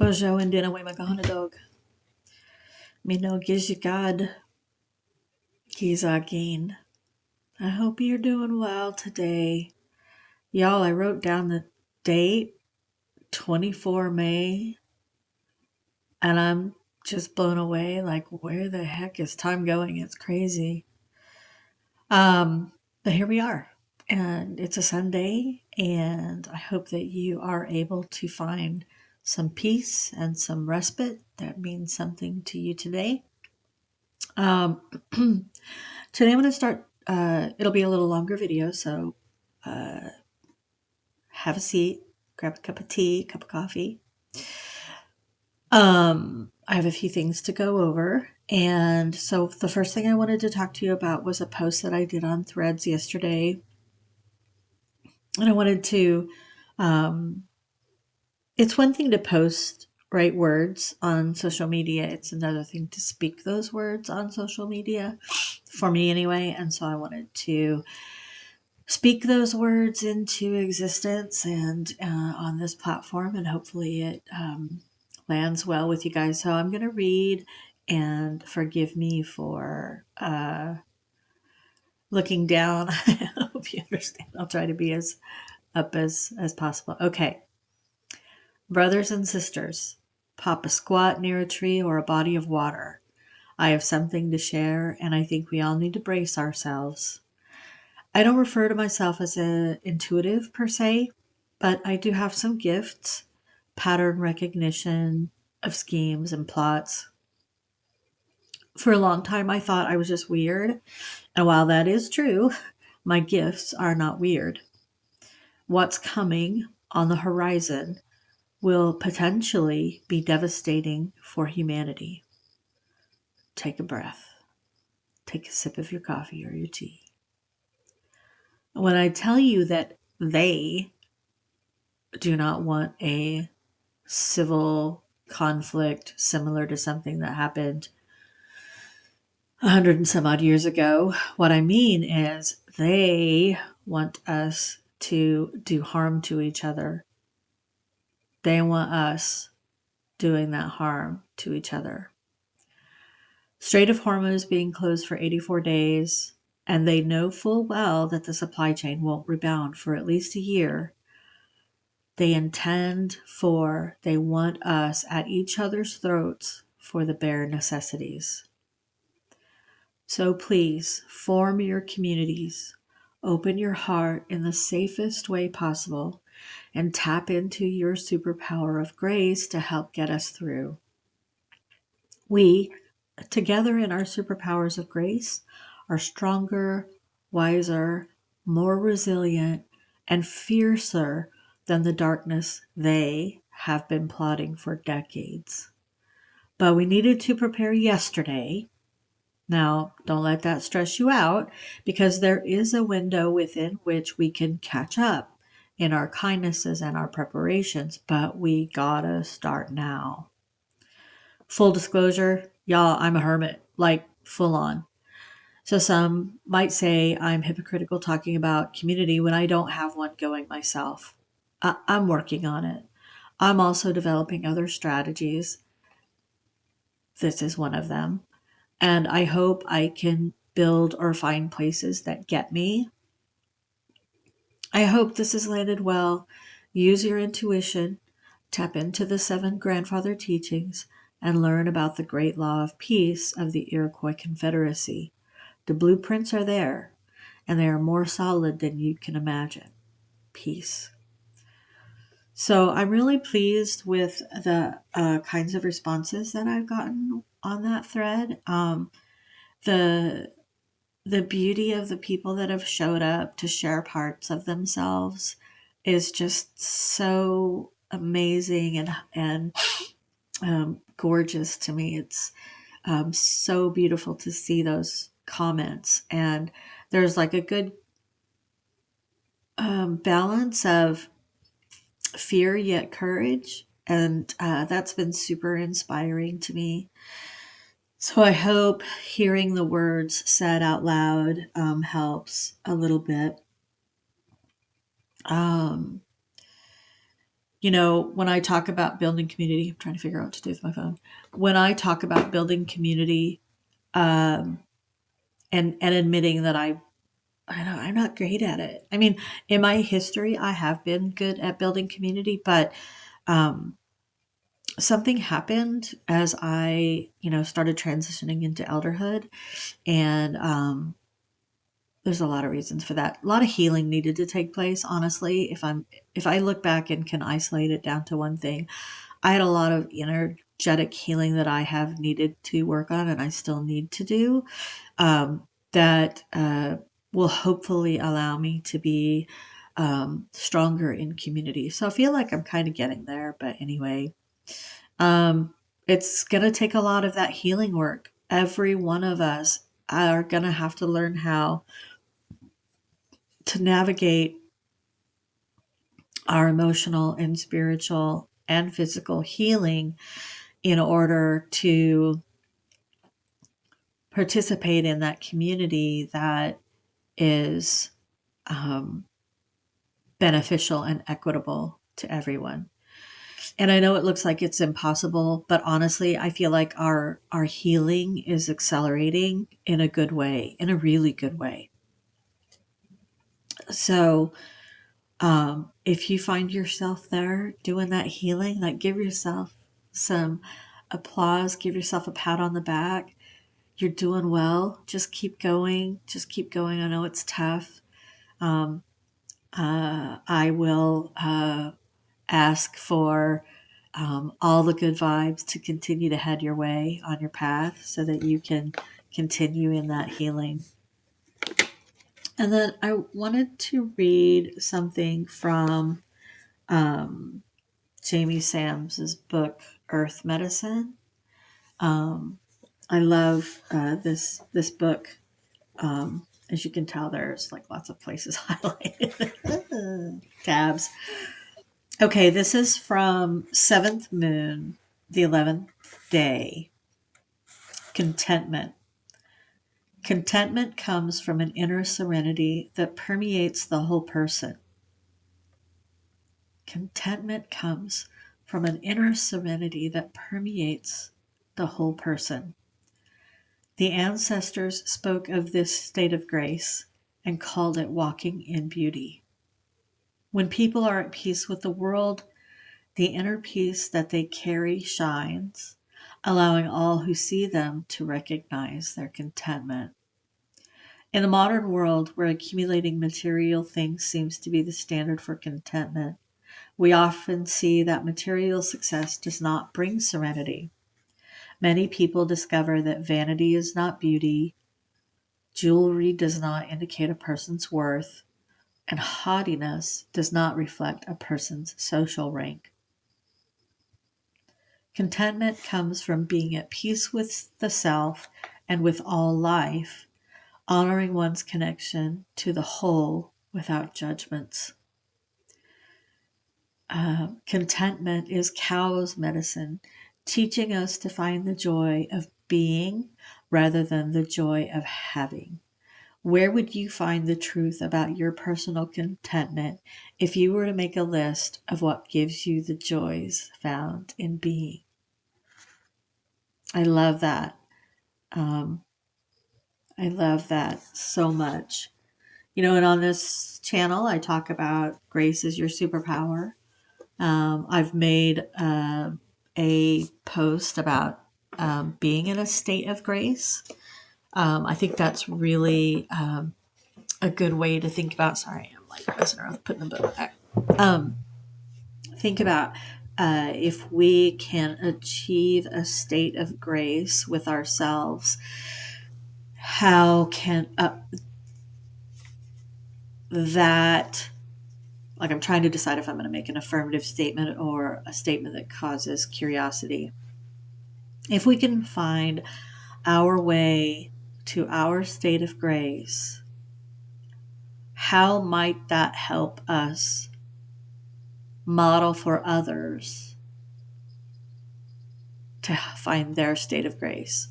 Bojo and Dina Magahana Mino Gizigad Gizagin. I hope you're doing well today. Y'all, I wrote down the date, 24 May, and I'm just blown away. Like, where the heck is time going? It's crazy. But here we are, and it's a Sunday, and I hope that you are able to find some peace and some respite that means something to you today. Today I'm going to start, it'll be a little longer video, so have a seat, grab a cup of tea, cup of coffee. I have a few things to go over. And so the first thing I wanted to talk to you about was a post that I did on Threads yesterday. And I wanted to, it's one thing to post right words on social media. It's another thing to speak those words on social media, for me anyway. And so I wanted to speak those words into existence and on this platform, and hopefully it lands well with you guys. So I'm going to read, and forgive me for looking down. I hope you understand. I'll try to be as up as possible. Okay. Brothers and sisters, pop a squat near a tree or a body of water. I have something to share, and I think we all need to brace ourselves. I don't refer to myself as an intuitive per se, but I do have some gifts, pattern recognition of schemes and plots. For a long time, I thought I was just weird. And while that is true, my gifts are not weird. What's coming on the horizon will potentially be devastating for humanity. Take a breath. Take a sip of your coffee or your tea. When I tell you that they do not want a civil conflict similar to something that happened 100 and some odd years ago, what I mean is they want us to do harm to each other. They want us doing that harm to each other. Strait of Hormuz being closed for 84 days, and they know full well that the supply chain won't rebound for at least a year. They want us at each other's throats for the bare necessities. So please, form your communities, open your heart in the safest way possible, and tap into your superpower of grace to help get us through. We, together in our superpowers of grace, are stronger, wiser, more resilient, and fiercer than the darkness they have been plotting for decades. But we needed to prepare yesterday. Now, don't let that stress you out, because there is a window within which we can catch up in our kindnesses and our preparations, but we gotta start now. Full disclosure, y'all, I'm a hermit, like full on. So some might say I'm hypocritical talking about community when I don't have one going myself. I'm working on it. I'm also developing other strategies. This is one of them. And I hope I can build or find places that get me. I hope this has landed well. Use your intuition, tap into the 7 grandfather teachings, and learn about the great law of peace of the Iroquois Confederacy. The blueprints are there, and they are more solid than you can imagine. Peace. So I'm really pleased with the kinds of responses that I've gotten on that thread. The beauty of the people that have showed up to share parts of themselves is just so amazing and gorgeous to me. It's so beautiful to see those comments, and there's like a good balance of fear yet courage, and that's been super inspiring to me. So I hope hearing the words said out loud helps a little bit. When I talk about building community, I'm trying to figure out what to do with my phone. When I talk about building community, and admitting that I'm not great at it. I mean, in my history, I have been good at building community, but um, something happened as I, started transitioning into elderhood, and there's a lot of reasons for that. A lot of healing needed to take place. Honestly, if I look back and can isolate it down to one thing, I had a lot of energetic healing that I have needed to work on, and I still need to do. That will hopefully allow me to be stronger in community. So I feel like I'm kind of getting there. But anyway, it's going to take a lot of that healing work. Every one of us are going to have to learn how to navigate our emotional and spiritual and physical healing in order to participate in that community that is beneficial and equitable to everyone. And I know it looks like it's impossible, but honestly, I feel like our healing is accelerating in a good way, in a really good way. So, if you find yourself there doing that healing, like, give yourself some applause, give yourself a pat on the back. You're doing well. Just keep going. Just keep going. I know it's tough. I will ask for all the good vibes to continue to head your way on your path so that you can continue in that healing. And then I wanted to read something from Jamie Sam's book, Earth Medicine. I love this book. As you can tell, there's like lots of places highlighted. Tabs. Okay, this is from Seventh Moon, the 11th day. Contentment. Contentment comes from an inner serenity that permeates the whole person. Contentment comes from an inner serenity that permeates the whole person. The ancestors spoke of this state of grace and called it walking in beauty. When people are at peace with the world, the inner peace that they carry shines, allowing all who see them to recognize their contentment. In the modern world, where accumulating material things seems to be the standard for contentment, we often see that material success does not bring serenity. Many people discover that vanity is not beauty, jewelry does not indicate a person's worth, and haughtiness does not reflect a person's social rank. Contentment comes from being at peace with the self and with all life, honoring one's connection to the whole without judgments. Contentment is cow's medicine, teaching us to find the joy of being rather than the joy of having. Where would you find the truth about your personal contentment if you were to make a list of what gives you the joys found in being? I love that. I love that so much. And on this channel, I talk about grace is your superpower. I've made a post about being in a state of grace. I think that's really a good way to think about. Sorry, I'm like messing around putting the book back. Think about if we can achieve a state of grace with ourselves, how can that, like, I'm trying to decide if I'm going to make an affirmative statement or a statement that causes curiosity. If we can find our way to our state of grace, how might that help us model for others to find their state of grace?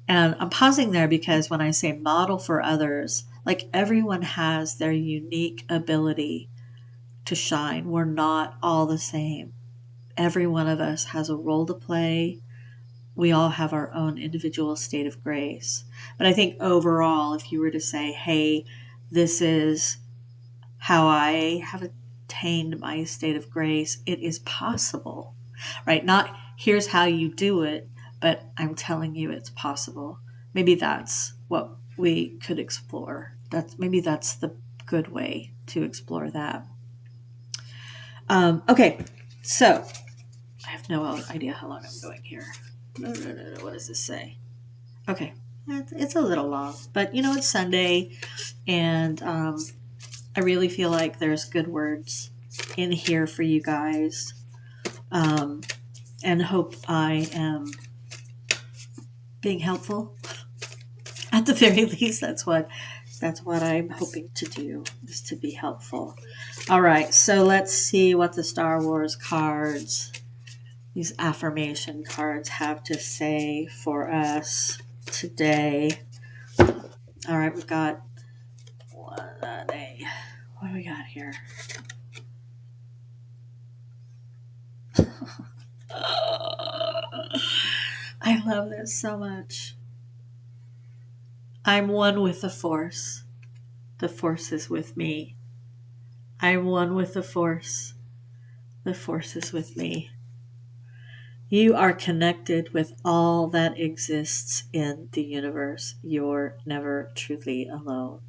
And I'm pausing there because when I say model for others, like, everyone has their unique ability to shine. We're not all the same. Every one of us has a role to play. We all have our own individual state of grace. But I think overall, if you were to say, hey, this is how I have attained my state of grace, it is possible, right? Not here's how you do it, but I'm telling you it's possible. Maybe that's what we could explore. Maybe that's the good way to explore that. Okay, so I have no idea how long I'm going here. No. What does this say? Okay, it's a little long, but it's Sunday, and I really feel like there's good words in here for you guys, and hope I am being helpful. At the very least, that's what I'm hoping to do, is to be helpful. All right, so let's see what the Star Wars cards, these affirmation cards, have to say for us today. All right, we've got what do we got here? I love this so much. I'm one with the Force. The Force is with me. I'm one with the Force. The Force is with me. You are connected with all that exists in the universe. You're never truly alone.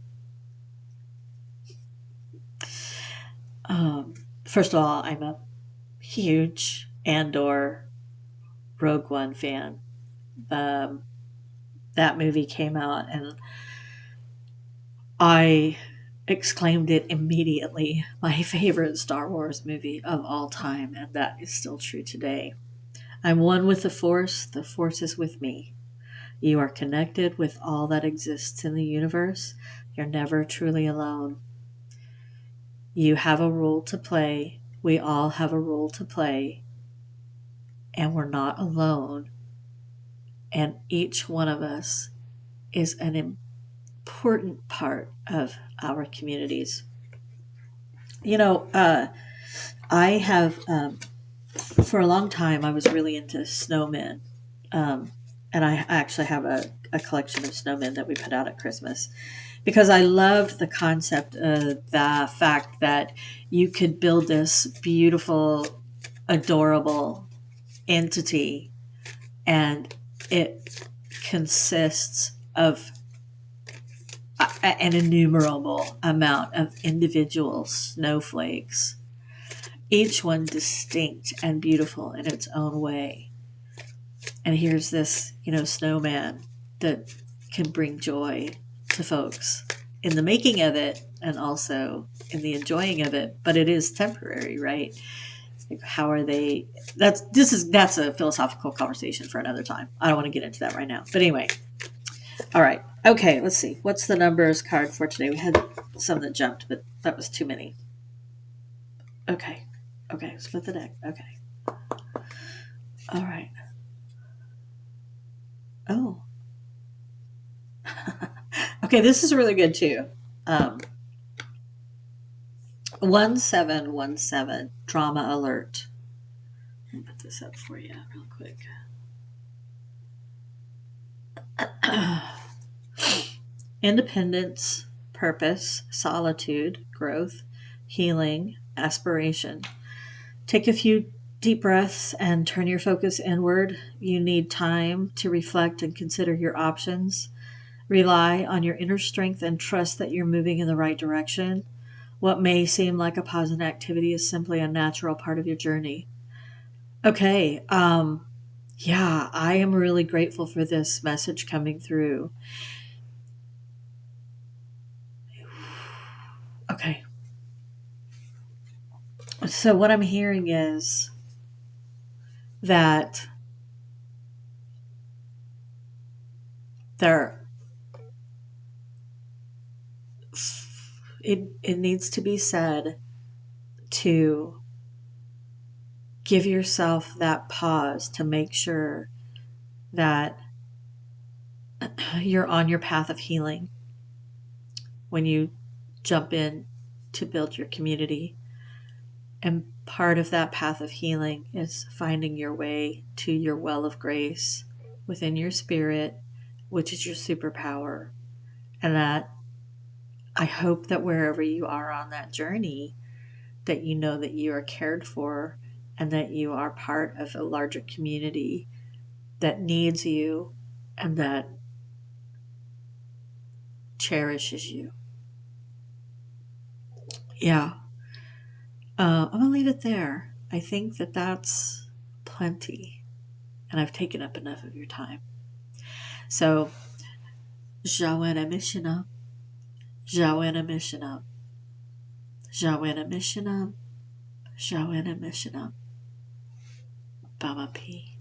First of all, I'm a huge Andor Rogue One fan. That movie came out and I exclaimed it immediately. My favorite Star Wars movie of all time, and that is still true today. I'm one with the Force. The Force is with me. You are connected with all that exists in the universe. You're never truly alone. You have a role to play. We all have a role to play. And we're not alone. And each one of us is an important part of our communities. I have, for a long time, I was really into snowmen. And I actually have a collection of snowmen that we put out at Christmas, because I loved the concept of the fact that you could build this beautiful, adorable entity, and it consists of an innumerable amount of individual snowflakes, each one distinct and beautiful in its own way. And here's this, snowman that can bring joy to folks in the making of it and also in the enjoying of it. But it is temporary, right? Like, how are they? That's a philosophical conversation for another time. I don't want to get into that right now. But anyway, all right. Okay, let's see. What's the numbers card for today? We had some that jumped, but that was too many. Okay, split the deck. Okay. All right. Oh. Okay, this is really good too. 1717, drama alert. Let me put this up for you real quick. Independence, purpose, solitude, growth, healing, aspiration. Take a few deep breaths and turn your focus inward. You need time to reflect and consider your options. Rely on your inner strength and trust that you're moving in the right direction. What may seem like a pause in activity is simply a natural part of your journey. Okay, yeah, I am really grateful for this message coming through. Okay. So what I'm hearing is that it needs to be said to give yourself that pause to make sure that you're on your path of healing when you jump in to build your community. And part of that path of healing is finding your way to your well of grace within your spirit, which is your superpower. And that I hope that wherever you are on that journey, that you know that you are cared for and that you are part of a larger community that needs you and that cherishes you. Yeah. I'm going to leave it there. I think that that's plenty. And I've taken up enough of your time. So, Joanna Missionah, Joanna Missionah, Joanna Missionah, Joanna Missionah, Baba P.